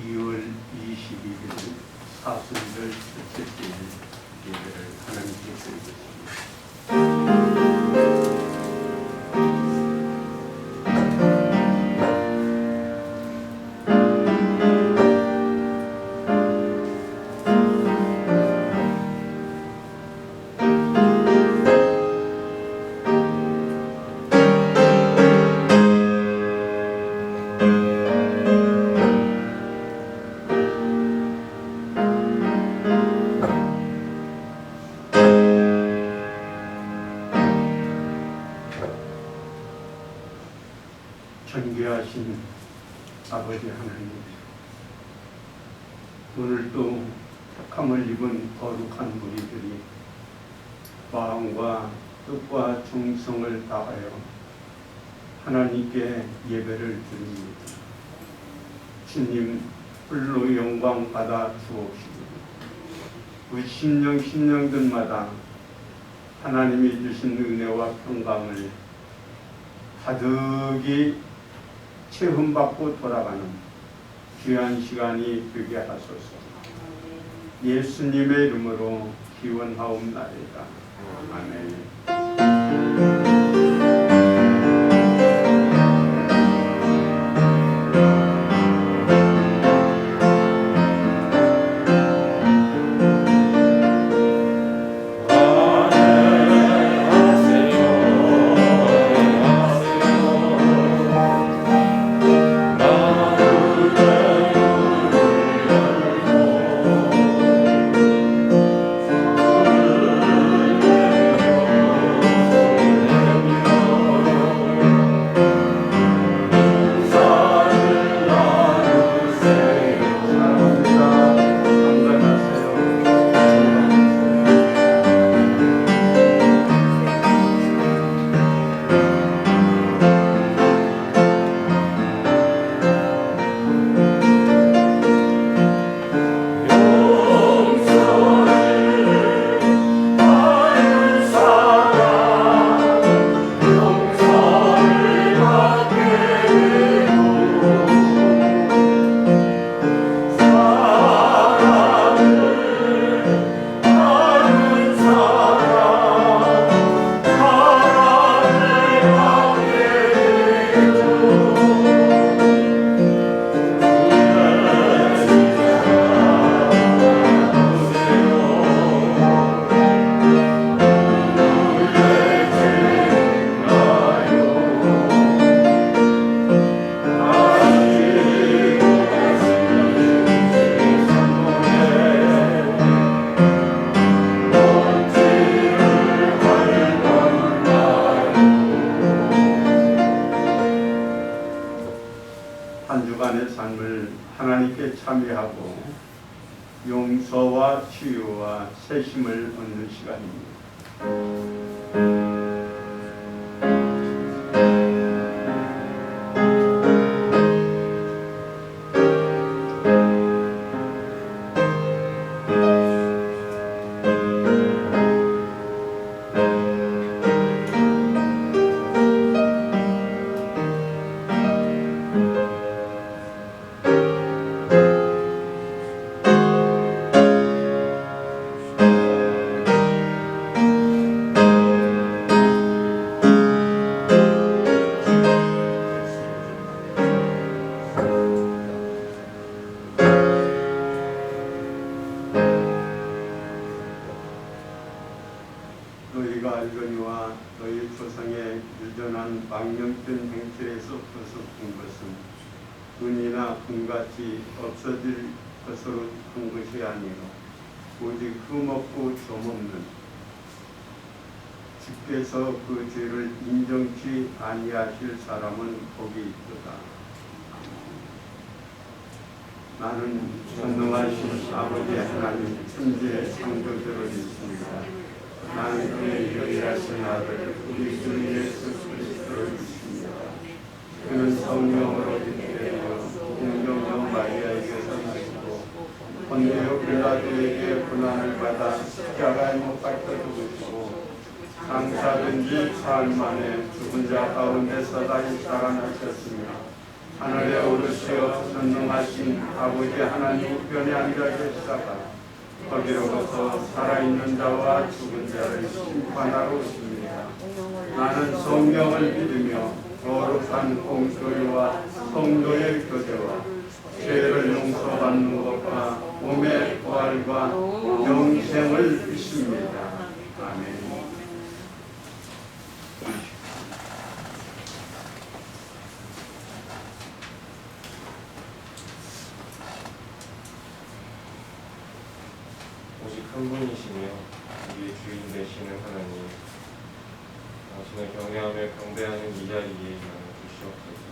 2월 22일 사순절 첫째 예배를 하나님께 드리겠습니다. 존귀하신 아버지 하나님, 오늘도 택함을 입은 거룩한 우리들이 마음과 뜻과 정성을 다하여 하나님께 예배를 드립니다. 주님 홀로 영광 받아 주옵시고 그 심령들마다 하나님이 주신 은혜와 평강을 가득히 체험받고 돌아가는 귀한 시간이 되게 하소서. 예수님의 이름으로 기원하옵나이다. 아멘. 한 주간의 삶을 하나님께 참여하고 용서와 치유와 새심을 얻는 시간입니다. 너희가 알거니와 너희 조상의 유전한 망령된 행실에서 벗어난 것은 은이나 금같이 없어질 것으로 한 것이 아니요 오직 흠없고 점없는 주께서 그 죄를 인정치 아니하실 사람은 거기 있도다. 나는 전능하신 아버지 하나님 천지의 창조주를 믿습니다. 나는 그의 유일하신 아들 우리 주 예수 그리스도를 믿습니다. 그는 성령으로 잉태되어 공경영 마리아에게서 나시고 본디오 빌라도에게 고난을 받아 십자가에 못 박혀 죽으시고 장사된 지 사흘 만에 죽은 자 가운데서 다시 살아나셨으며 하늘에 오르시어 전능하신 아버지 하나님 우편에 앉아 계시다가 거기로부터 살아있는 자와 죽은 자를 심판하러 오십니다. 나는 성령을 믿으며 거룩한 공교회와 성도의 교제와 죄를 용서받는 것과 몸의 부활과 영생을 믿습니다. 아멘. 오직 한 분이시며 우리의 주인 되시는 하나님, 당신을 경외하며 경배하는 이 자리에 임하여 주시옵소서.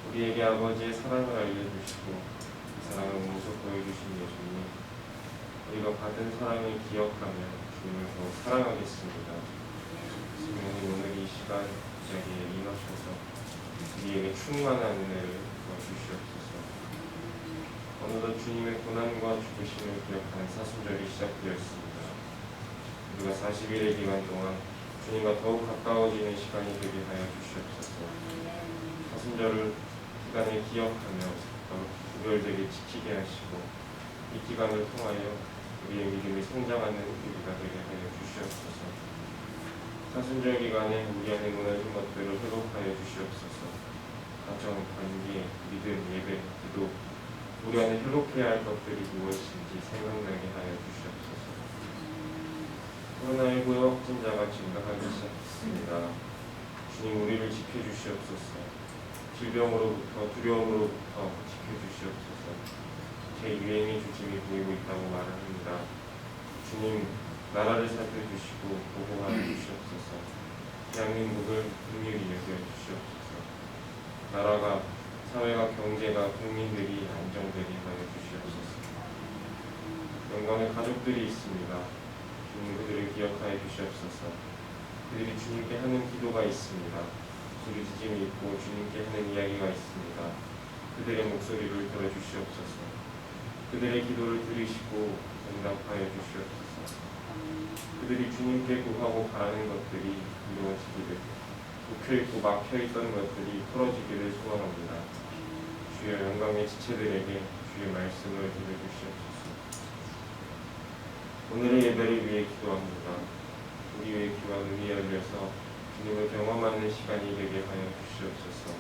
우리에게 아버지의 사랑을 알려주시고 그 사랑을 몸소 보여주신 예수님, 우리가 받은 사랑을 기억하며 주님을 더욱 사랑하겠습니다. 주님, 오늘 이 시간 이 자리에 임하셔서 우리에게 충만한 은혜를 부어주시옵소서. 어느덧 주님의 고난과 죽으심을 기억하는 사순절이 시작되었습니다. 우리가 40일의 기간 동안 주님과 더욱 가까워지는 시간이 되게 하여 주시옵소서. 사순절을 기간을 기억하며 더욱 구별되게 지키게 하시고 이 기간을 통하여 우리의 믿음이 성장하는 우리가 되게 하여 주시옵소서. 사순절 기간에 우리 안에 무너진 것들을 회복하여 주시옵소서. 가정, 관계, 믿음, 예배, 기도, 우리 안에 회복해야 할 것들이 무엇인지 생각나게 하여 주시옵소서. 코로나19 확진자가 증가하기 시작했습니다. 주님, 우리를 지켜주시옵소서. 질병으로부터 두려움으로부터 지켜주시옵소서. 제2행의 조짐이 보이고 있다고 말합니다. 주님, 나라를 살펴주시고 보호하여 주시옵소서. 대한민국을 긍휼히 여겨주시옵소서. 나라가 사회와 경제가 국민들이 안정되게 하여 주시옵소서. 영광의 가족들이 있습니다. 주님, 그들을 기억하여 주시옵소서. 그들이 주님께 하는 기도가 있습니다. 부르짖음이 있고 주님께 하는 이야기가 있습니다. 그들의 목소리를 들어주시옵소서. 그들의 기도를 들으시고 응답하여 주시옵소서. 그들이 주님께 구하고 바라는 것들이 이루어지기를, 묵혀있고 막혀있던 것들이 풀어지기를 소원합니다. 주여, 영광의 지체들에게 주의 말씀을 들려주시옵소서. 오늘의 예배를 위해 기도합니다. 우리의 귀와 눈이 열려서 주님을 경험하는 시간이 되게 하여 주시옵소서.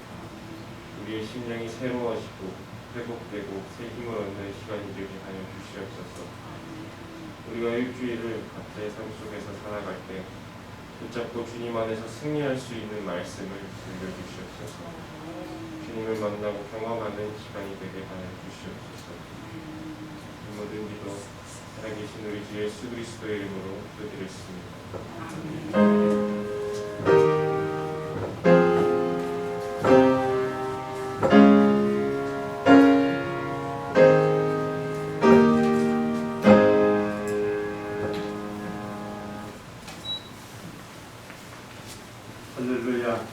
우리의 심령이 새로워지고 회복되고 새 힘을 얻는 시간이 되게 하여 주시옵소서. 우리가 일주일을 각자의 삶 속에서 살아갈 때 붙잡고 주님 안에서 승리할 수 있는 말씀을 들려주시옵소서. 주님을 만나고 경험하는 시간이 되게 하여 주시옵소서. 이 모든 기도 살아계신 우리 주 예수 그리스도의 이름으로 기도드렸습니다. 할렐루야.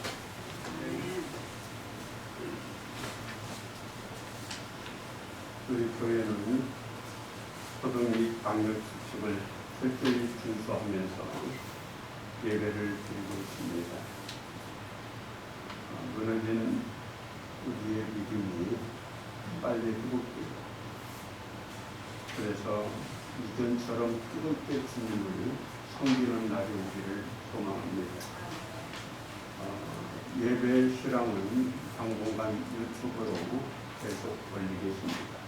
우리 교회는 소등이 방역 수칙을 철저히 준수하면서 예배를 드리고 있습니다. 무너진 우리의 믿음이 빨리 회복되고, 그래서 이전처럼 뜨겁게 주님을 섬기는 날이 오기를 소망합니다. 예배 실황은 당분간 유튜브로 계속 올리겠습니다.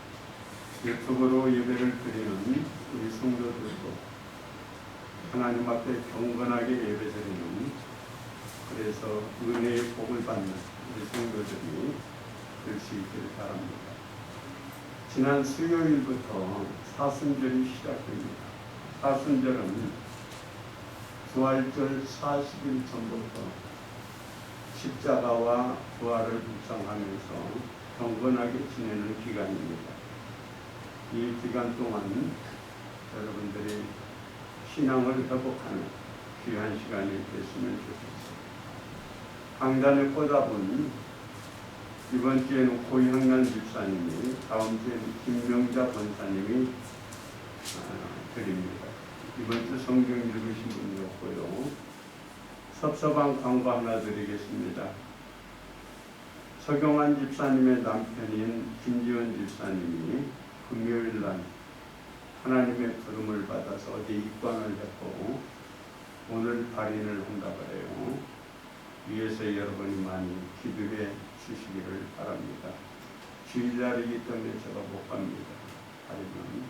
유튜브로 예배를 드리는 우리 성도들도 하나님 앞에 경건하게 예배드리는, 그래서 은혜의 복을 받는 우리 성도들이 될 수 있기를 바랍니다. 지난 수요일부터 사순절이 시작됩니다. 사순절은 부활절 40일 전부터 십자가와 부활을 묵상하면서 경건하게 지내는 기간입니다. 이 기간 동안 여러분들이 신앙을 회복하는 귀한 시간이 됐으면 좋겠습니다. 강단에 꽂아본 이번 주에는 고향난 집사님이, 다음 주에는 김명자 권사님이 드립니다. 이번 주 성경 읽으신 분이 없고요. 섭섭한 광고 하나 드리겠습니다. 서경환 집사님의 남편인 김지원 집사님이 금요일 날 하나님의 부름을 받아서 어디 입관을 했고 오늘 발인을 한다고 해요. 위에서 여러분이 많이 기도해 주시기를 바랍니다. 주일날이기 때문에 제가 못 갑니다. 발인은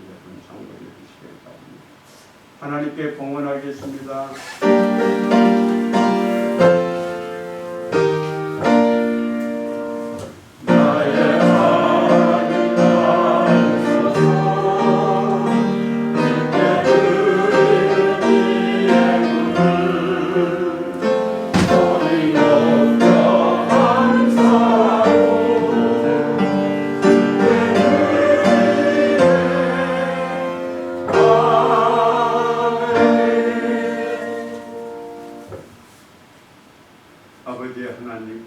여러분 참고해 주시길 바랍니다. 하나님께 봉헌하겠습니다. 아버지 하나님,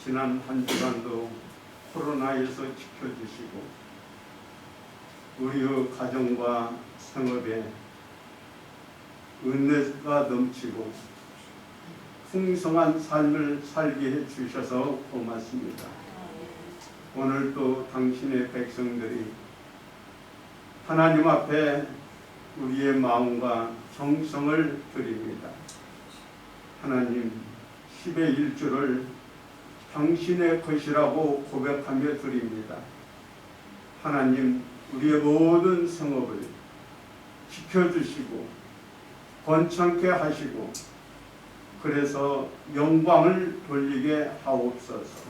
지난 한 주간도 코로나에서 지켜주시고 우리의 가정과 생업에 은혜가 넘치고 풍성한 삶을 살게 해주셔서 고맙습니다. 오늘 또 당신의 백성들이 하나님 앞에 우리의 마음과 정성을 드립니다. 하나님, 10의 1조를 당신의 것이라고 고백하며 드립니다. 하나님, 우리의 모든 생업을 지켜주시고 번창케 하시고 그래서 영광을 돌리게 하옵소서.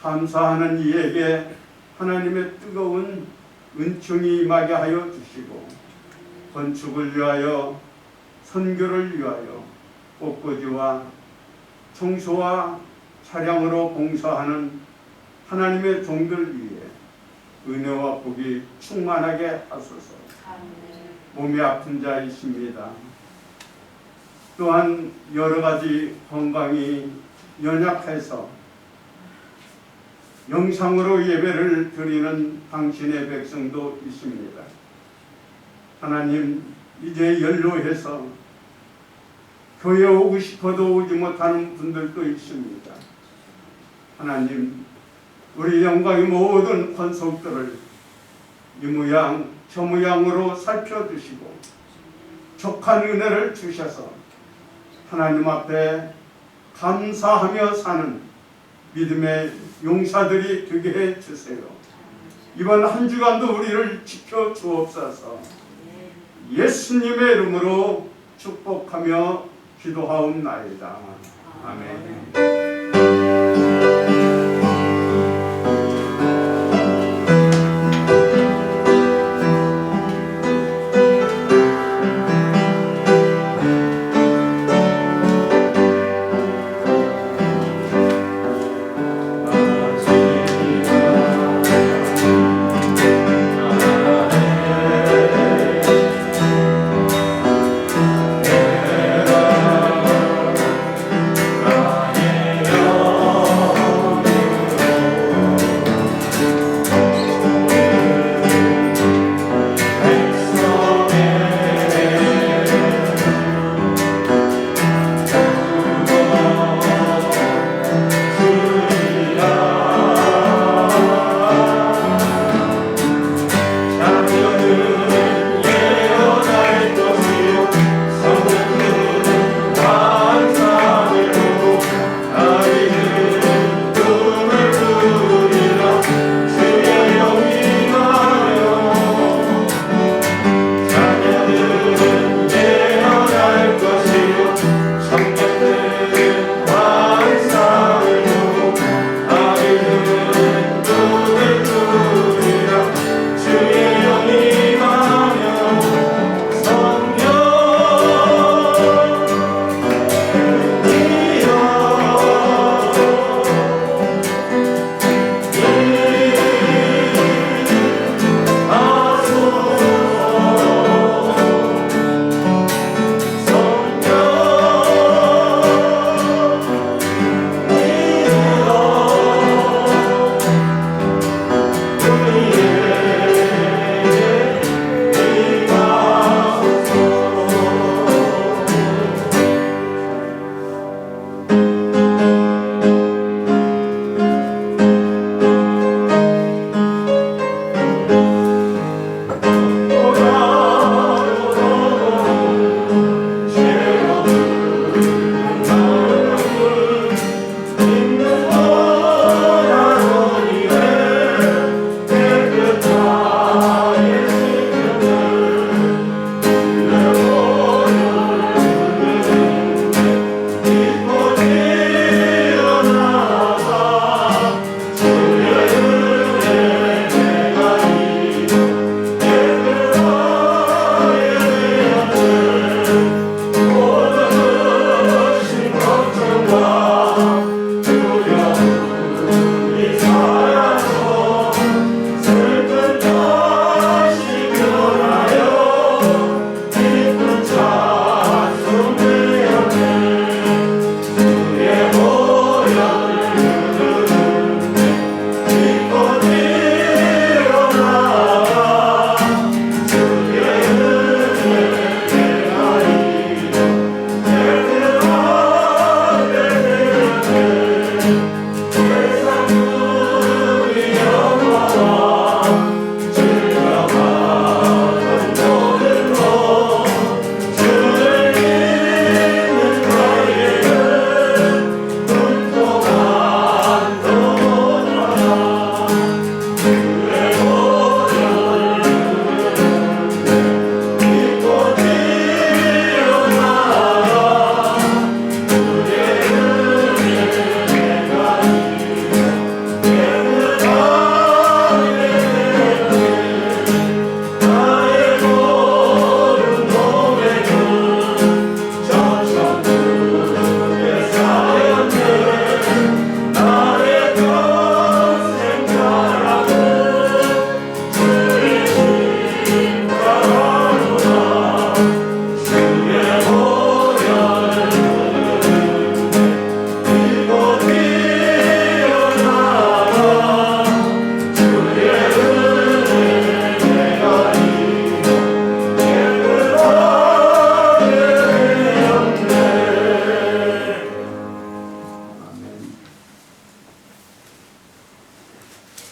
감사하는 이에게 하나님의 뜨거운 은총이 임하게 하여 주시고 건축을 위하여 선교를 위하여 꽃꽂이와 청소와 차량으로 봉사하는 하나님의 종들 위에 은혜와 복이 충만하게 하소서. 몸이 아픈 자 있습니다. 또한 여러 가지 건강이 연약해서 영상으로 예배를 드리는 당신의 백성도 있습니다. 하나님, 이제 연로해서 교회 오고 싶어도 오지 못하는 분들도 있습니다. 하나님, 우리 영광의 모든 권속들을 이 모양 저 모양으로 살펴주시고 족한 은혜를 주셔서 하나님 앞에 감사하며 사는 믿음의 용사들이 되게 해주세요. 이번 한 주간도 우리를 지켜주옵소서. 예수님의 이름으로 축복하며 기도하옵나이다. 아멘. 나의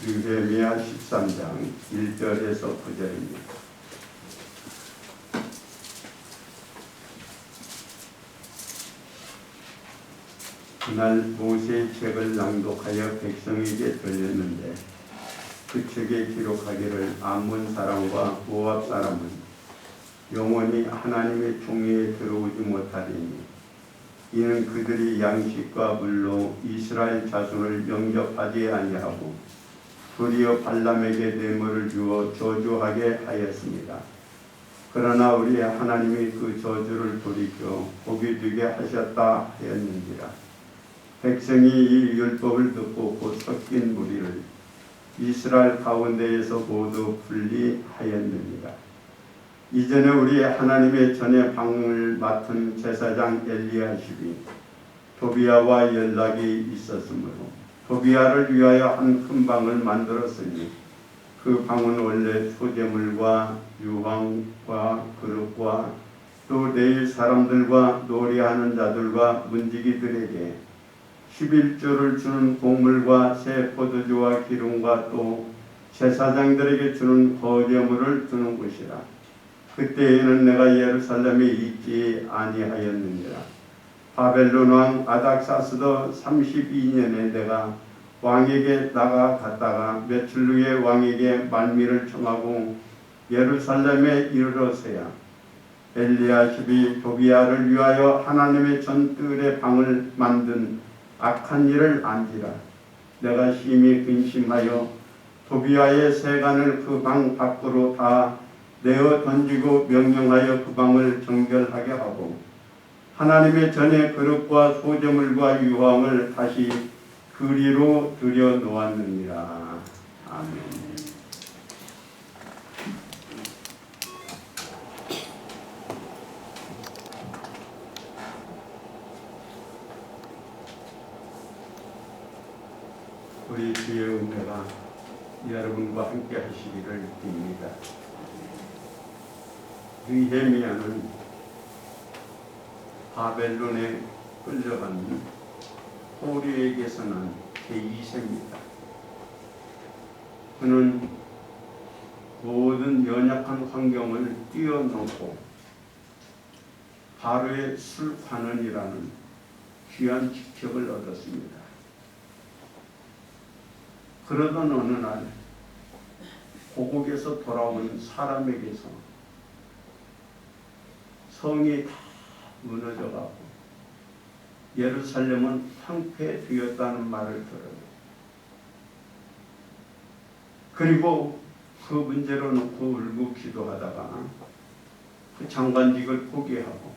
느헤미야 13장 1절에서 9절입니다. 그날 모세의 책을 낭독하여 백성에게 들렸는데 그 책에 기록하기를 암몬 사람과 모압 사람은 영원히 하나님의 총회에 들어오지 못하리니 이는 그들이 양식과 물로 이스라엘 자손을 영접하지 아니하고 도리어 발람에게 뇌물을 주어 저주하게 하였습니다. 그러나 우리 하나님이 그 저주를 돌이켜 복이 되게 하셨다 하였는지라. 백성이 이 율법을 듣고 곧 섞인 무리를 이스라엘 가운데에서 모두 분리하였느니라. 이전에 우리 하나님의 전에 방을 맡은 제사장 엘리야십이 도비야와 연락이 있었으므로 도비야를 위하여 한 큰 방을 만들었으니 그 방은 원래 소재물과 유황과 그릇과 또 내일 사람들과 노래하는 자들과 문지기들에게 11조를 주는 곡물과 새 포도주와 기름과 또 제사장들에게 주는 거제물을 주는 곳이라. 그때에는 내가 예루살렘에 있지 아니하였느니라. 바벨론 왕 아닥사스도 32년에 내가 왕에게 나아갔다가 며칠 후에 왕에게 말미를 청하고 예루살렘에 이르러서야 엘리야십이 도비야를 위하여 하나님의 전뜰의 방을 만든 악한 일을 안지라. 내가 심히 근심하여 도비야의 세간을 그 방 밖으로 다 내어 던지고 명령하여 그 방을 정결하게 하고 하나님의 전에 그릇과 소재물과 유황을 다시 그리로 들여 놓았느니라. 아멘. 우리 주의 은혜가 여러분과 함께 하시기를 빕니다. 느헤미야는 바벨론에 끌려간 포로에게서 난 제2세입니다. 그는 모든 연약한 환경을 뛰어넘고 바로의 술관원이라는 귀한 직책을 얻었습니다. 그러던 어느 날 고국에서 돌아온 사람에게서 성이 다 무너져가고 예루살렘은 황폐되었다는 말을 들어요. 그리고 그 문제로 놓고 울고 기도하다가 그 장관직을 포기하고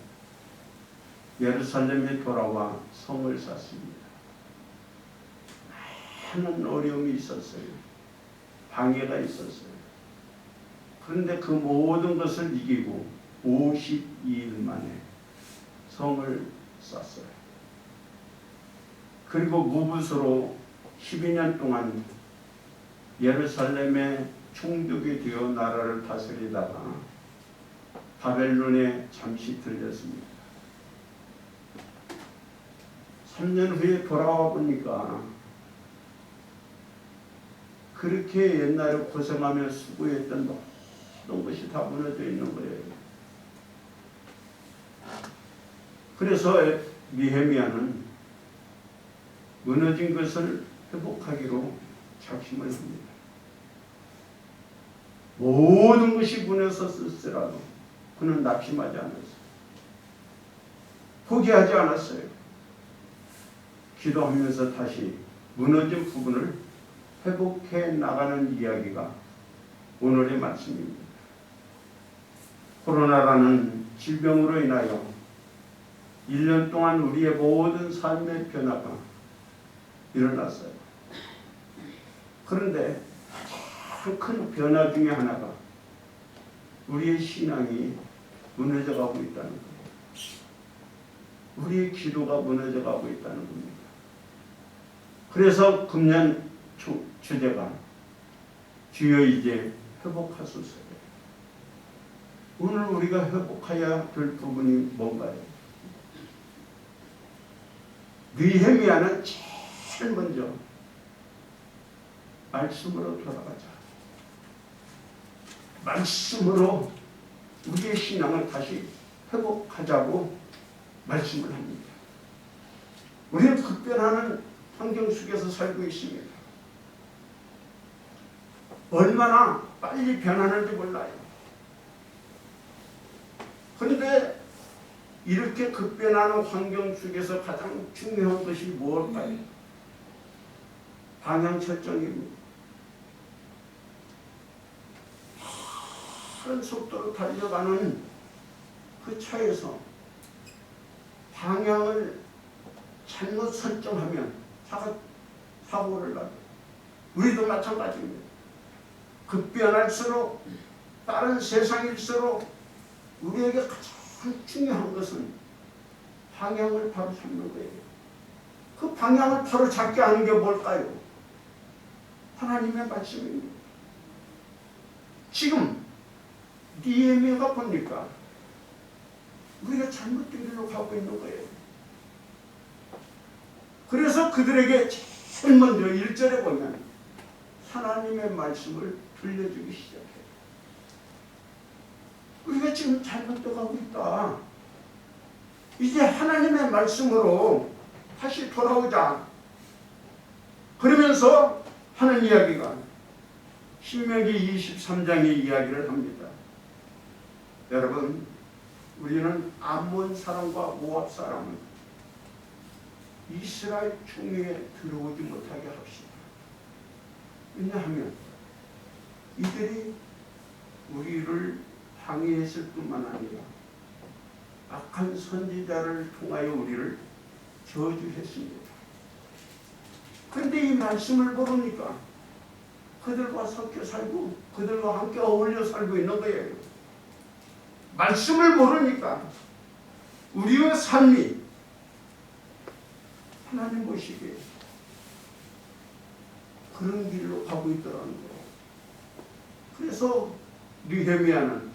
예루살렘에 돌아와 성을 쌓습니다. 많은 어려움이 있었어요. 방해가 있었어요. 그런데 그 모든 것을 이기고 52일 만에 성을 쌓았어요. 그리고 무붓으로 12년 동안 예루살렘의 총독이 되어 나라를 다스리다가 바벨론에 잠시 들렸습니다. 3년 후에 돌아와 보니까 그렇게 옛날에 고생하며 수고했던 모든 것이 다 무너져 있는 거예요. 그래서 느헤미야는 무너진 것을 회복하기로 작심을 합니다. 모든 것이 무너졌을지라도 그는 낙심하지 않았어요. 포기하지 않았어요. 기도하면서 다시 무너진 부분을 회복해 나가는 이야기가 오늘의 말씀입니다. 코로나라는 질병으로 인하여 1년 동안 우리의 모든 삶의 변화가 일어났어요. 그런데 가장 큰 변화 중에 하나가 우리의 신앙이 무너져가고 있다는 거예요. 우리의 기도가 무너져가고 있다는 겁니다. 그래서 금년 주제가 주여 이제 회복하소서. 오늘 우리가 회복해야 될 부분이 뭔가요? 느헤미야는 제일 먼저 말씀으로 돌아가자. 말씀으로 우리의 신앙을 다시 회복하자고 말씀을 합니다. 우리는 급변하는 환경 속에서 살고 있습니다. 얼마나 빨리 변하는지 몰라요. 그런데 이렇게 급변하는 환경 속에서 가장 중요한 것이 무엇일까요? 방향 설정입니다. 빠른 속도로 달려가는 그 차에서 방향을 잘못 설정하면 차가 사고를 나요. 우리도 마찬가지입니다. 급변할수록 빠른 세상일수록 우리에게 가장 중요한 것은 방향을 바로 잡는 거예요. 그 방향을 바로 잡게 하는 게 뭘까요? 하나님의 말씀입니다. 지금 니에미아가 보니까 우리가 잘못된 길로 가고 있는 거예요. 그래서 그들에게 제일 먼저 1절에 보면 하나님의 말씀을 들려주기 시작해요. 우리가 지금 잘못되어 가고 있다. 이제 하나님의 말씀으로 다시 돌아오자. 그러면서 하는 이야기가 신명기 23장의 이야기를 합니다. 여러분, 우리는 암몬 사람과 모압 사람을 이스라엘 중에 들어오지 못하게 합시다. 왜냐하면 이들이 우리를 방해했을 뿐만 아니라 악한 선지자를 통하여 우리를 저주했습니다. 그런데 이 말씀을 모르니까 그들과 섞여 살고 그들과 함께 어울려 살고 있는 거예요. 말씀을 모르니까 우리의 삶이 하나님 보시기에 그런 길로 가고 있더라는 거예요. 그래서 느헤미야는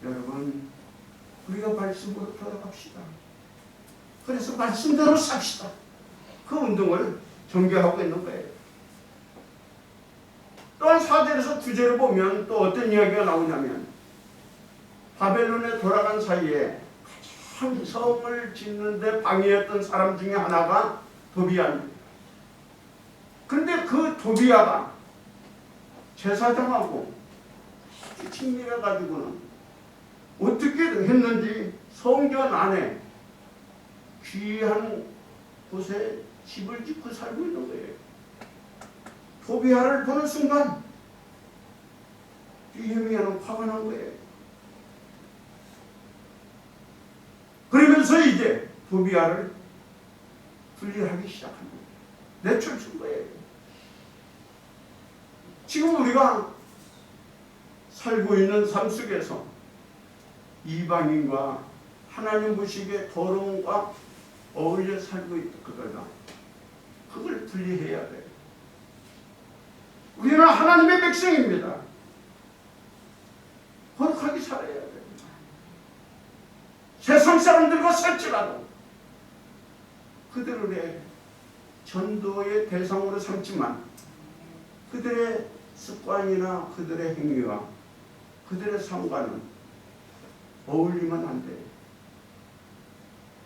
여러분 우리가 말씀으로 돌아갑시다. 그래서 말씀대로 삽시다. 그 운동을 전개하고 있는 거예요. 또한 4절에서 9절을 보면 또 어떤 이야기가 나오냐면 바벨론에 돌아간 사이에 가장 성을 짓는데 방해했던 사람 중에 하나가 도비아입니다. 그런데 그 도비아가 제사장하고 친밀해가지고는 어떻게 했는지 성전 안에 귀한 곳에 집을 짓고 살고 있는 거예요. 도비아를 보는 순간 느헤미야는 화가 난 거예요. 그러면서 이제 도비아를 분리하기 시작합니다. 내쫓은 거예요. 지금 우리가 살고 있는 삶 속에서 이방인과 하나님 보시기에 더러움과 어울려 살고 있거나 그걸 분리해야 돼요. 우리는 하나님의 백성입니다. 거룩하게 살아야 돼요. 세상 사람들과 살지라도 그들의 전도의 대상으로 삼지만 그들의 습관이나 그들의 행위와 그들의 삶과는 어울리면 안 돼요.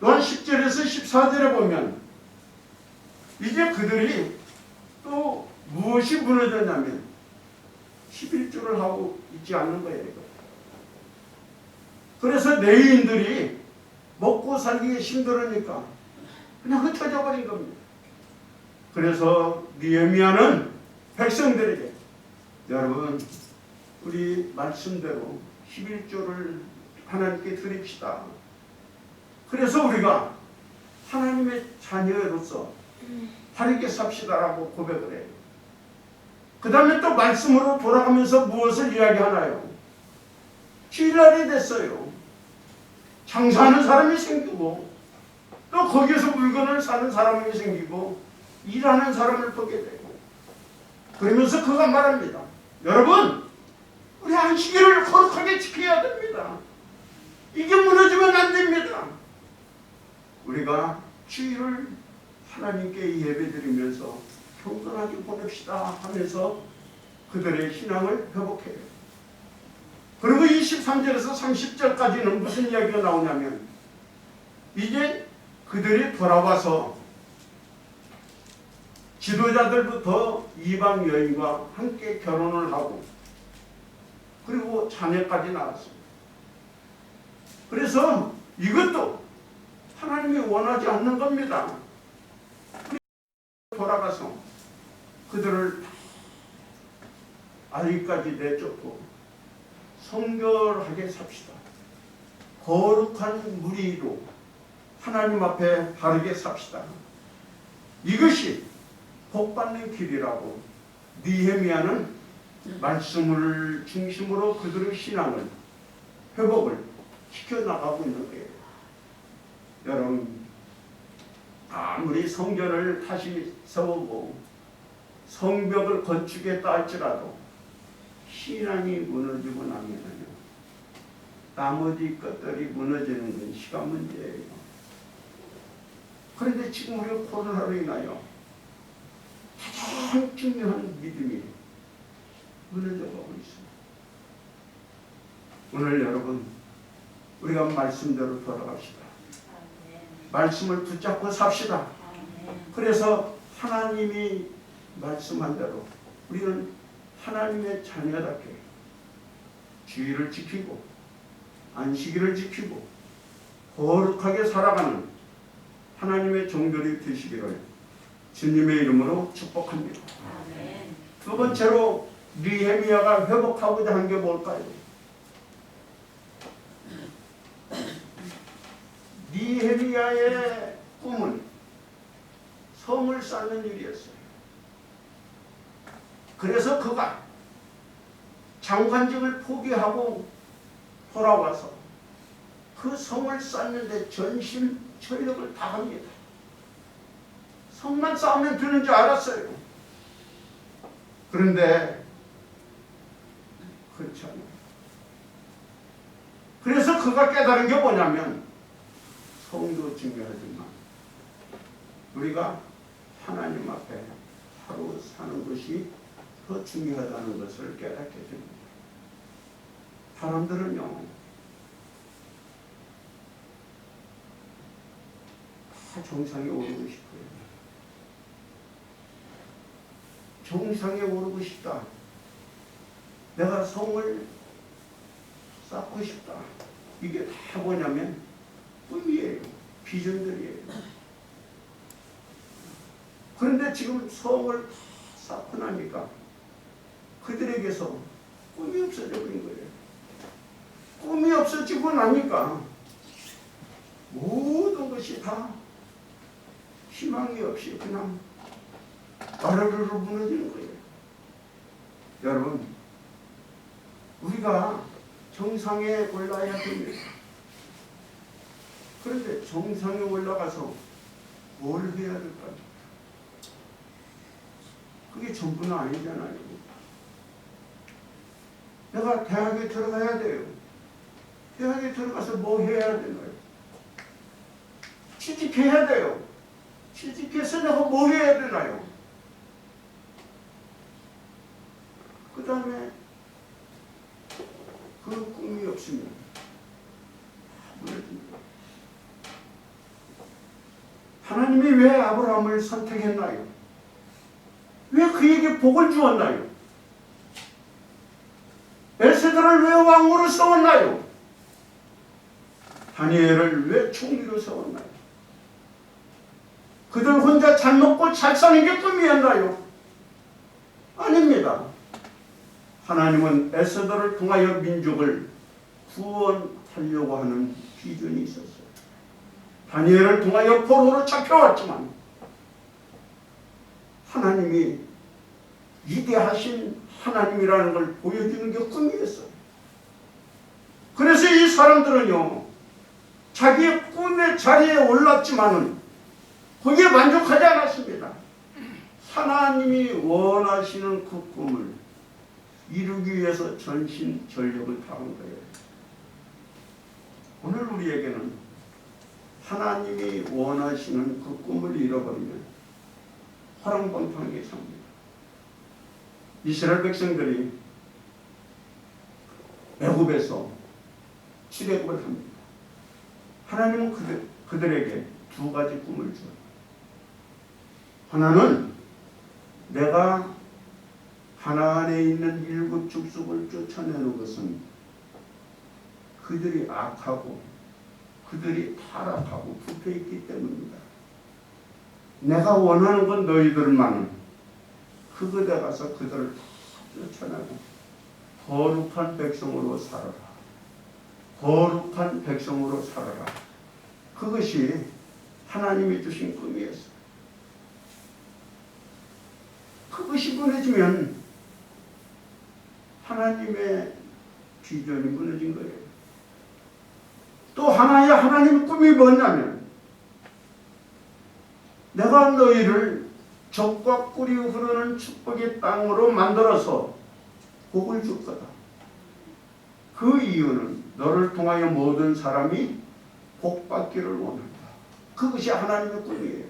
또한 10절에서 14절에 보면 이제 그들이 또 무엇이 무너졌냐면 11조를 하고 있지 않는 거예요. 그래서 레위인들이 먹고 살기 힘들으니까 그냥 흩어져 버린 겁니다. 그래서 느헤미야는 백성들에게 여러분 우리 말씀대로 11조를 하나님께 드립시다. 그래서 우리가 하나님의 자녀로서 바르게 삽시다라고 고백을 해요. 그 다음에 또 말씀으로 돌아가면서 무엇을 이야기하나요? 주일날이 됐어요. 장사하는 사람이 생기고 또 거기에서 물건을 사는 사람이 생기고 일하는 사람을 보게 되고 그러면서 그가 말합니다. 여러분 우리 안식일을 거룩하게 지켜야 됩니다. 이게 무너지면 안 됩니다. 우리가 주일을 하나님께 예배드리면서 경건하게 보냅시다 하면서 그들의 신앙을 회복해요. 그리고 23절에서 30절까지는 무슨 이야기가 나오냐면 이제 그들이 돌아와서 지도자들부터 이방 여인과 함께 결혼을 하고 그리고 자녀까지 낳았습니다. 그래서 이것도 하나님이 원하지 않는 겁니다. 돌아가서 그들을 아이까지 내쫓고 성결하게 삽시다. 거룩한 무리로 하나님 앞에 바르게 삽시다. 이것이 복받는 길이라고 느헤미야는 말씀을 중심으로 그들의 신앙을 회복을 시켜나가고 있는 거예요. 여러분, 아무리 성전을 다시 세우고 성벽을 건축했다 할지라도 신앙이 무너지고 나면요, 나머지 것들이 무너지는 건 시간 문제예요. 그런데 지금 우리가 코로나로 인하여 가장 중요한 믿음이 무너져가고 있습니다. 오늘 여러분, 우리가 말씀대로 돌아갑시다. 말씀을 붙잡고 삽시다. 그래서 하나님이 말씀한 대로 우리는 하나님의 자녀답게 주의를 지키고 안식일을 지키고 거룩하게 살아가는 하나님의 종들이 되시기를 주님의 이름으로 축복합니다. 두 번째로 느헤미야가 회복하고자 한 게 뭘까요? 느헤미야의 꿈은 성을 쌓는 일이었어요. 그래서 그가 장관직을 포기하고 돌아와서 그 성을 쌓는데 전심 전력을 다합니다. 성만 쌓으면 되는 줄 알았어요. 그런데 그렇지 않아요. 그래서 그가 깨달은 게 뭐냐면 성도 중요하지만 우리가 하나님 앞에 하루 사는 것이 더 중요하다는 것을 깨닫게 됩니다. 사람들은요, 다 정상에 오르고 싶어요. 정상에 오르고 싶다. 내가 성을 쌓고 싶다. 이게 다 뭐냐면 꿈이에요. 비전들이에요. 그런데 지금 성을 쌓고 나니까 그들에게서 꿈이 없어져 버린 거예요. 꿈이 없어지고 나니까 모든 것이 다 희망이 없이 그냥 와르르르 무너지는 거예요. 여러분, 우리가 정상에 올라야 됩니다. 그런데 정상에 올라가서 뭘 해야 될까요? 그게 전부는 아니잖아요. 내가 대학에 들어가야 돼요. 대학에 들어가서 뭐 해야 되나요? 취직해야 돼요. 취직해서 내가 뭐 해야 되나요? 그 다음에 그 꿈이 없으면 무너집니다. 하나님이 왜 아브라함을 선택했나요? 왜 그에게 복을 주었나요? 엘세더를 왜 왕으로 세웠나요? 다니엘을 왜 총리로 세웠나요? 그들 혼자 잘 먹고 잘 사는 게 꿈이었나요? 아닙니다. 하나님은 엘세더를 통하여 민족을 구원하려고 하는 비전이 있었어요. 다니엘을 통하여 포로로 잡혀왔지만 하나님이 위대하신 하나님이라는 걸 보여주는 게 꿈이었어요. 그래서 이 사람들은요, 자기의 꿈의 자리에 올랐지만은 거기에 만족하지 않았습니다. 하나님이 원하시는 그 꿈을 이루기 위해서 전신 전력을 다한 거예요. 오늘 우리에게는 하나님이 원하시는 그 꿈을 잃어버리면 화랑방탕하게 삽니다. 이스라엘 백성들이 애굽에서 출애굽을 합니다. 하나님은 그들에게 두 가지 꿈을 줘요. 하나는 내가 가나안에 있는 일곱 족속을 쫓아내는 것은 그들이 악하고 그들이 타락하고 부패했기 때문입니다. 내가 원하는 건 너희들만은 그곳에 가서 그들을 쫓아내고 거룩한 백성으로 살아라. 거룩한 백성으로 살아라. 그것이 하나님이 주신 꿈이었어요. 그것이 무너지면 하나님의 비전이 무너진 거예요. 또 하나의 하나님의 꿈이 뭐냐면 내가 너희를 적과 꿀이 흐르는 축복의 땅으로 만들어서 복을 줄 거다. 그 이유는 너를 통하여 모든 사람이 복받기를 원한다. 그것이 하나님의 꿈이에요.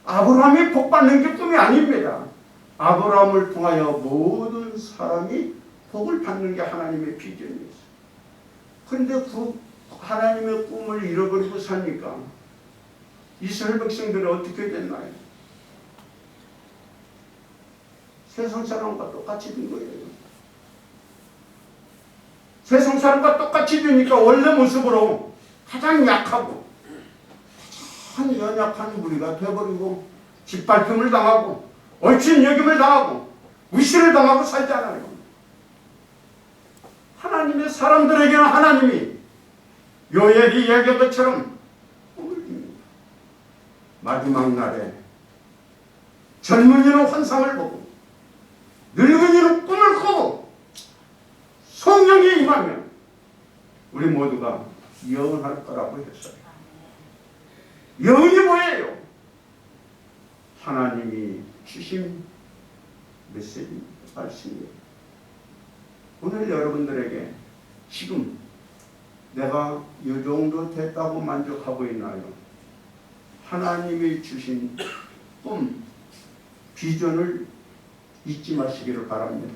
아브라함이 복받는 게 꿈이 아닙니다. 아브라함을 통하여 모든 사람이 복을 받는 게 하나님의 비전이었어요. 그런데 그 하나님의 꿈을 잃어버리고 사니까 이스라엘 백성들이 어떻게 됐나요? 세상 사람과 똑같이 된 거예요. 세상 사람과 똑같이 되니까 원래 모습으로 가장 약하고 가장 연약한 우리가 되어버리고 짓밟힘을 당하고 옳은 여김을 당하고 무시를 당하고 살잖아요. 하나님의 사람들에게는 하나님이 요엘이 이야기한 것처럼 꿈을 줍니다. 마지막 날에 젊은이는 환상을 보고 늙은이는 꿈을 꾸고 성령이 임하면 우리 모두가 예언할 거라고 했어요. 예언이 뭐예요? 하나님이 주신 메시지입니다. 말씀이에요. 오늘 여러분들에게 지금 내가 이 정도 됐다고 만족하고 있나요? 하나님이 주신 꿈, 비전을 잊지 마시기를 바랍니다.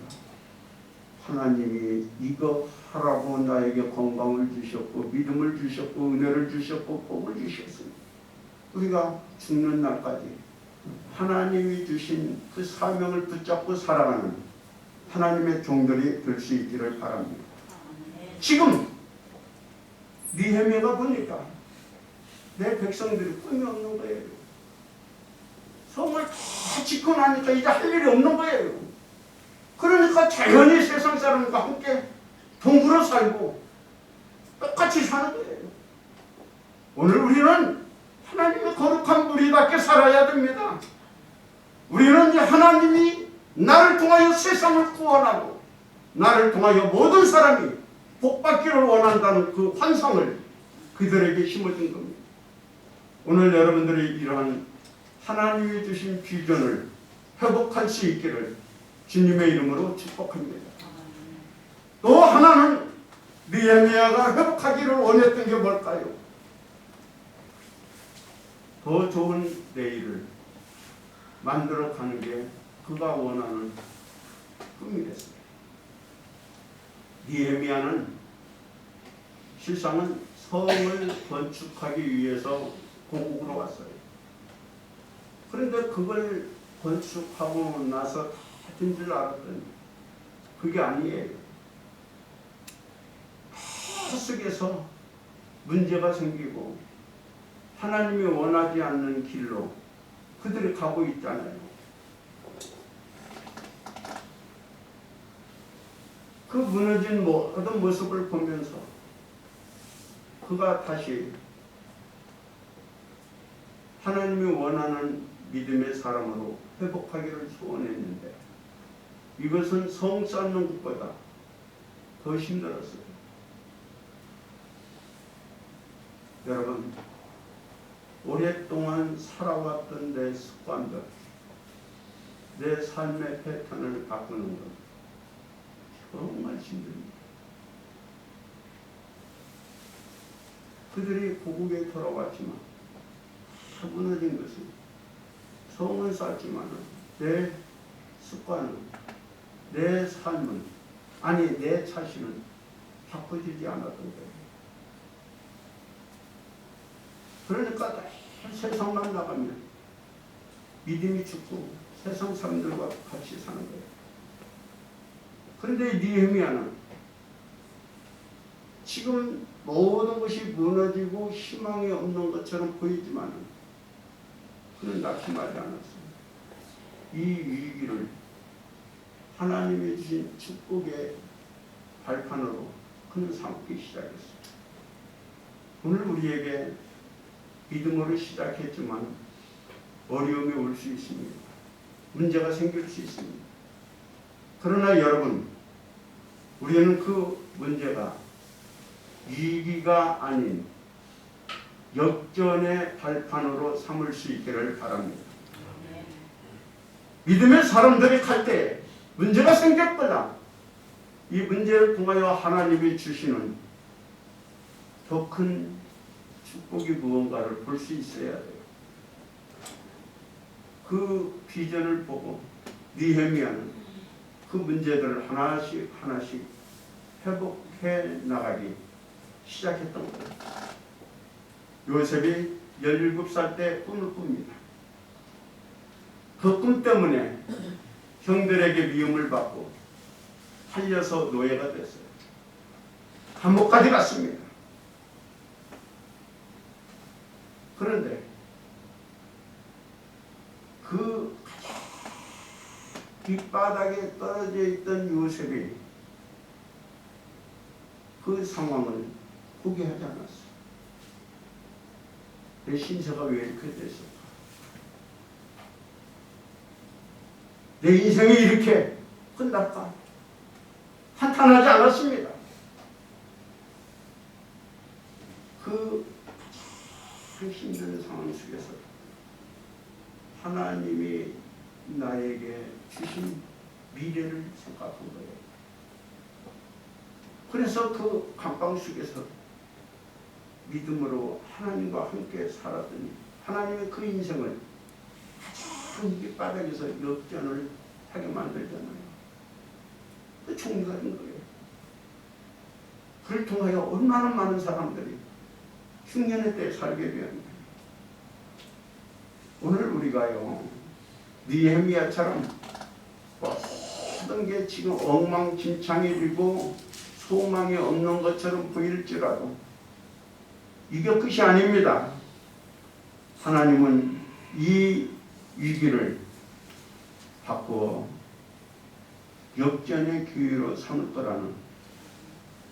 하나님이 이거 하라고 나에게 건강을 주셨고 믿음을 주셨고 은혜를 주셨고 복을 주셨습니다. 우리가 죽는 날까지 하나님이 주신 그 사명을 붙잡고 살아가는 하나님의 종들이 될 수 있기를 바랍니다. 지금 느헤미야가 보니까 내 백성들이 꿈이 없는 거예요. 성을 다 짓고 나니까 이제 할 일이 없는 거예요. 그러니까 자연히 세상 사람과 함께 동굴어 살고 똑같이 사는 거예요. 오늘 우리는 하나님의 거룩한 무리답게 살아야 됩니다. 우리는 하나님이 나를 통하여 세상을 구원하고 나를 통하여 모든 사람이 복받기를 원한다는 그 환상을 그들에게 심어준 겁니다. 오늘 여러분들이 이러한 하나님이 주신 비전을 회복할 수 있기를 주님의 이름으로 축복합니다. 또 하나는 느헤미야가 회복하기를 원했던 게 뭘까요? 더 좋은 내일을 만들어가는 게 그가 원하는 꿈이었습니다. 느헤미야는 실상은 성을 건축하기 위해서 고국으로 왔어요. 그런데 그걸 건축하고 나서 다 된 줄 알았더니 그게 아니에요. 다 속에서 문제가 생기고 하나님이 원하지 않는 길로 그들이 가고 있잖아요. 그 무너진 모든 모습을 보면서 그가 다시 하나님이 원하는 믿음의 사람으로 회복하기를 소원했는데 이것은 성 쌓는 것보다 더 힘들었어요. 여러분, 오랫동안 살아왔던 내 습관들, 내 삶의 패턴을 바꾸는 것 정말 힘듭니다. 그들이 고국에 돌아왔지만 다 무너진 것은 성은 쌓지만 내 습관은 내 삶은, 아니 내 자신은 바꿔지지 않았던 거예요. 그러니까 세상만 나가면 믿음이 죽고 세상 사람들과 같이 사는 거예요. 그런데 느헤미야는 지금 모든 것이 무너지고 희망이 없는 것처럼 보이지만 그는 낙심하지 않았어요. 이 위기를 하나님이 주신 축복의 발판으로 그는 삼기 시작했어요. 오늘 우리에게 믿음으로 시작했지만 어려움이 올 수 있습니다. 문제가 생길 수 있습니다. 그러나 여러분, 우리는 그 문제가 위기가 아닌 역전의 발판으로 삼을 수 있기를 바랍니다. 믿음의 사람들이 갈 때 문제가 생겼거나 이 문제를 통하여 하나님이 주시는 더 큰 축복이 무언가를 볼 수 있어야 돼요. 그 비전을 보고 느헤미야는 그 문제들을 하나씩 하나씩 회복해 나가기 시작했던 거예요. 요셉이 17살 때 꿈을 꿉니다. 그 꿈 때문에 형들에게 미움을 받고 팔려서 노예가 됐어요. 감옥까지 갔습니다. 그런데 그 뒷바닥에 떨어져 있던 요셉이 그 상황을 포기하지 않았어요. 내 신세가 왜 이렇게 됐을까? 내 인생이 이렇게 끝날까? 한탄하지 않았습니다. 그 힘든 상황 속에서 하나님이 나에게 주신 미래를 생각한 거예요. 그래서 그 감방 속에서 믿음으로 하나님과 함께 살았더니 하나님의 그 인생을 가장 밑바닥에서 역전을 하게 만들잖아요. 그 총리가 된 거예요. 그를 통하여 얼마나 많은 사람들이 흉년의 때에 살게 되었는데 오늘 우리가요 느헤미야처럼 모든 게 지금 엉망진창해지고 소망이 없는 것처럼 보일지라도 이게 끝이 아닙니다. 하나님은 이 위기를 바꾸어 역전의 기회로 삼을 거라는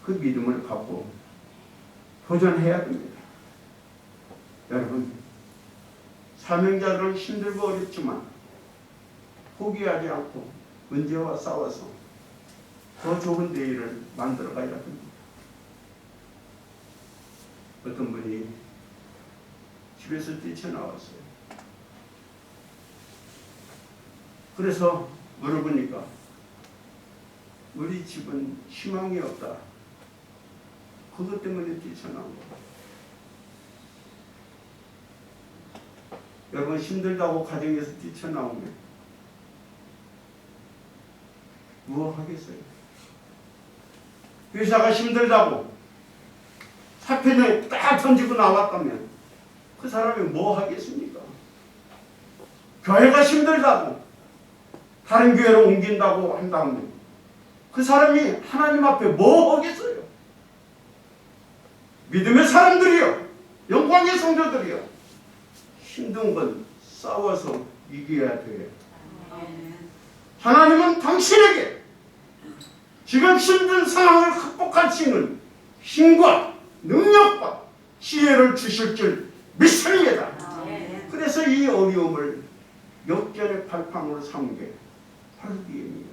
그 믿음을 갖고 도전해야 됩니다. 여러분, 사명자들은 힘들고 어렵지만 포기하지 않고 문제와 싸워서 더 좋은 내일을 만들어 가야 합니다. 어떤 분이 집에서 뛰쳐나왔어요. 그래서 물어보니까 우리 집은 희망이 없다. 그것 때문에 뛰쳐나온 거예요. 여러분 힘들다고 가정에서 뛰쳐나오면 뭐 하겠어요? 회사가 힘들다고 사표를 딱 던지고 나왔다면 그 사람이 뭐 하겠습니까? 교회가 힘들다고 다른 교회로 옮긴다고 한다면 그 사람이 하나님 앞에 뭐 하겠어요? 믿음의 사람들이요, 영광의 성도들이요, 힘든 건 싸워서 이겨야 돼요. 하나님은 당신에게 지금 힘든 상황을 극복할 수 있는 힘과 능력과 지혜를 주실 줄 믿습니다. 그래서 이 어려움을 역전의 발판으로 삼은 게 바로 느헤미야.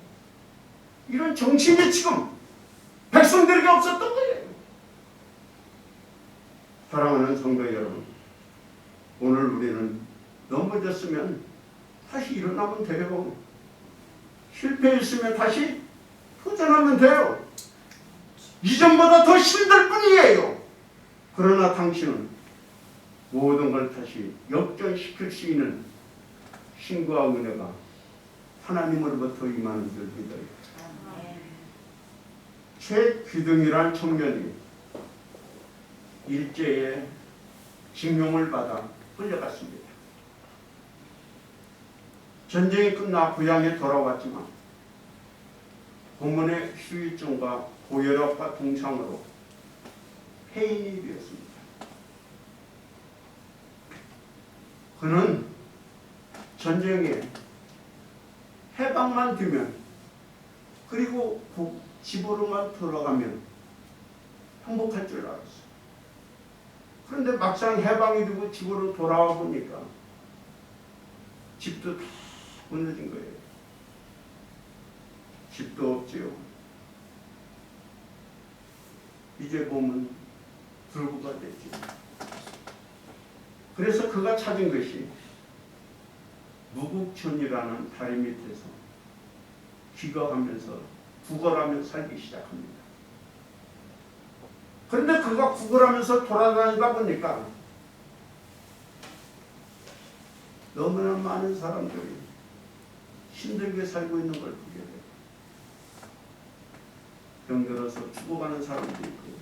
이런 정신이 지금 백성들에게 없었던 거예요. 사랑하는 성도 여러분, 오늘 우리는 넘어졌으면 다시 일어나면 돼요. 실패했으면 다시 도전하면 돼요. 이전보다 더 힘들 뿐이에요. 그러나 당신은 모든 걸 다시 역전시킬 수 있는 힘과 은혜가 하나님으로부터 임하는 줄 믿어요. 최규등이란 청년이 일제에 징용을 받아 끌려갔습니다. 전쟁이 끝나 고향에 돌아왔지만 고문의 후유증과 고혈압과 동상으로 폐인이 되었습니다. 그는 전쟁에 해방만 되면 그리고 집으로만 돌아가면 행복할 줄 알았어요. 그런데 막상 해방이 되고 집으로 돌아와 보니까 집도 다 무너진 거예요. 집도 없지요. 이제 보면 불구가 됐지. 그래서 그가 찾은 것이 무국천이라는 다리 밑에서 기거하면서 구걸하며 살기 시작합니다. 그런데 그가 구걸하면서 돌아다니다 보니까 너무나 많은 사람들이 힘들게 살고 있는 걸 보게 돼요. 병들어서 죽어가는 사람도 있고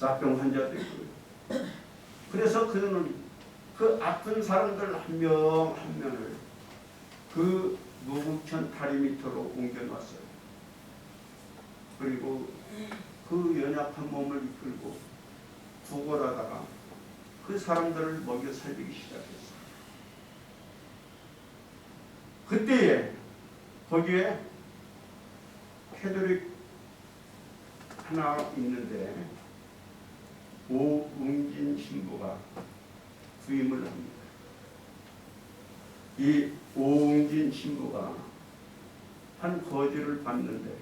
나병 환자도 있고요. 그래서 그는 그 아픈 사람들 한 명 한 명을 그 무국천 다리 밑으로 옮겨놨어요. 그리고 그 연약한 몸을 이끌고 구걸하다가 그 사람들을 먹여 살리기 시작했어요. 그때에 거기에 캐톨릭 하나 있는데 오웅진 신부가 부임을 합니다. 이 오웅진 신부가 한 거지를 봤는데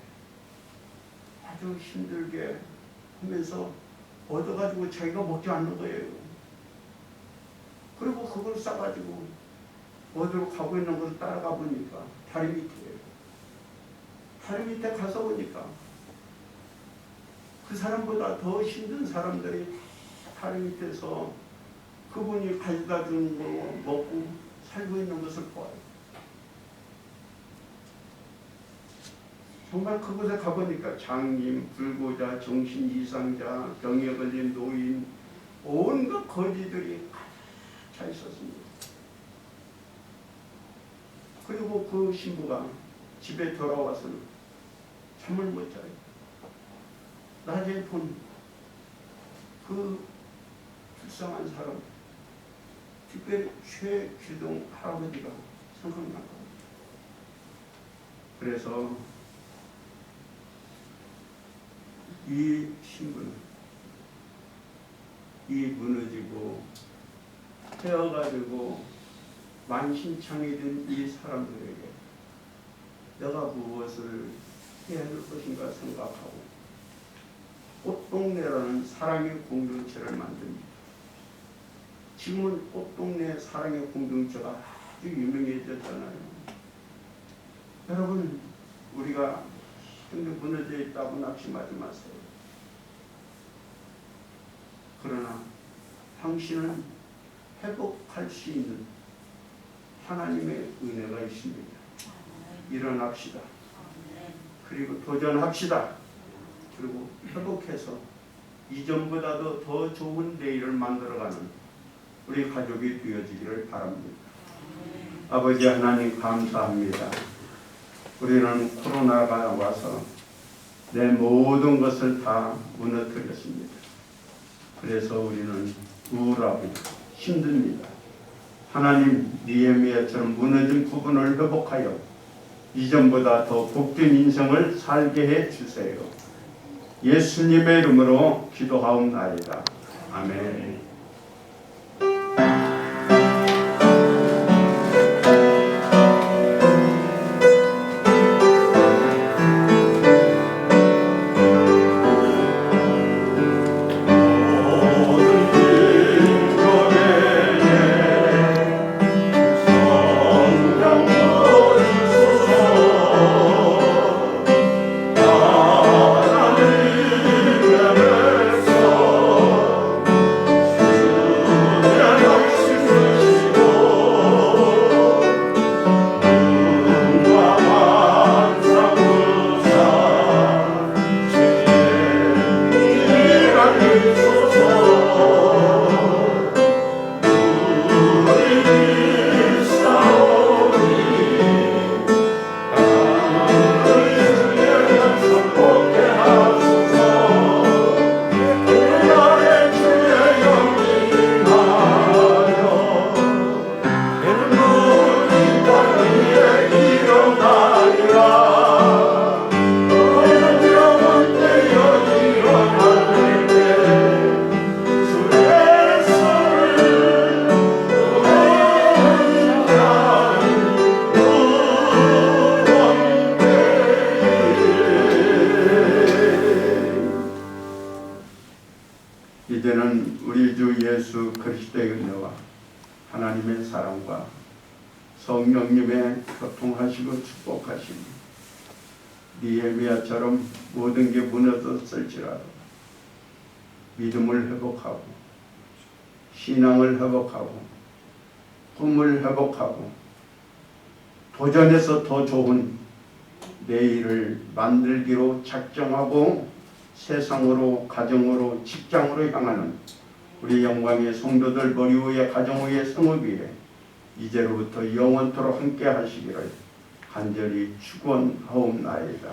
아주 힘들게 하면서 얻어가지고 자기가 먹지 않는 거예요. 그리고 그걸 싸가지고 어디로 가고 있는 것을 따라가 보니까 다리 밑이에요. 다리 밑에 가서 보니까 그 사람보다 더 힘든 사람들이 다리 밑에서 그분이 가져다 준 거 먹고 살고 있는 것을 보아요. 정말 그곳에 가보니까 장님, 불구자, 정신이상자, 병에 걸린 노인, 온갖 거지들이 차 있었습니다. 그리고 그 신부가 집에 돌아와서는 잠을 못 자요. 낮에 본 그 불쌍한 사람, 특별히 최규동 할아버지가 생각난 겁니다. 그래서 이 신부는 이 무너지고 헤어가지고 만신창이 된 이 사람들에게 내가 무엇을 해야 할 것인가 생각하고 꽃동네라는 사랑의 공동체를 만듭니다. 지금은 꽃동네 사랑의 공동체가 아주 유명해졌잖아요. 여러분, 우리가 근데 무너져 있다고 낙심하지 마세요. 그러나 당신은 회복할 수 있는 하나님의 은혜가 있습니다. 일어납시다. 그리고 도전합시다. 그리고 회복해서 이전보다도 더 좋은 내일을 만들어가는 우리 가족이 되어지기를 바랍니다. 아버지 하나님 감사합니다. 우리는 코로나가 와서 내 모든 것을 다 무너뜨렸습니다. 그래서 우리는 우울하고 힘듭니다. 하나님, 니에미아처럼 무너진 부분을 회복하여 이전보다 더 복된 인생을 살게 해 주세요. 예수님의 이름으로 기도하옵나이다. 아멘. 하나님의 사랑과 성령님의 교통하시고 축복하시니 니에미야처럼 모든 게 무너졌을지라도 믿음을 회복하고 신앙을 회복하고 꿈을 회복하고 도전해서 더 좋은 내일을 만들기로 작정하고 세상으로, 가정으로, 직장으로 향하는 우리 영광의 성도들 머리 위에, 가정 위에, 성읍 위에 이제로부터 영원토록 함께 하시기를 간절히 축원하옵나이다.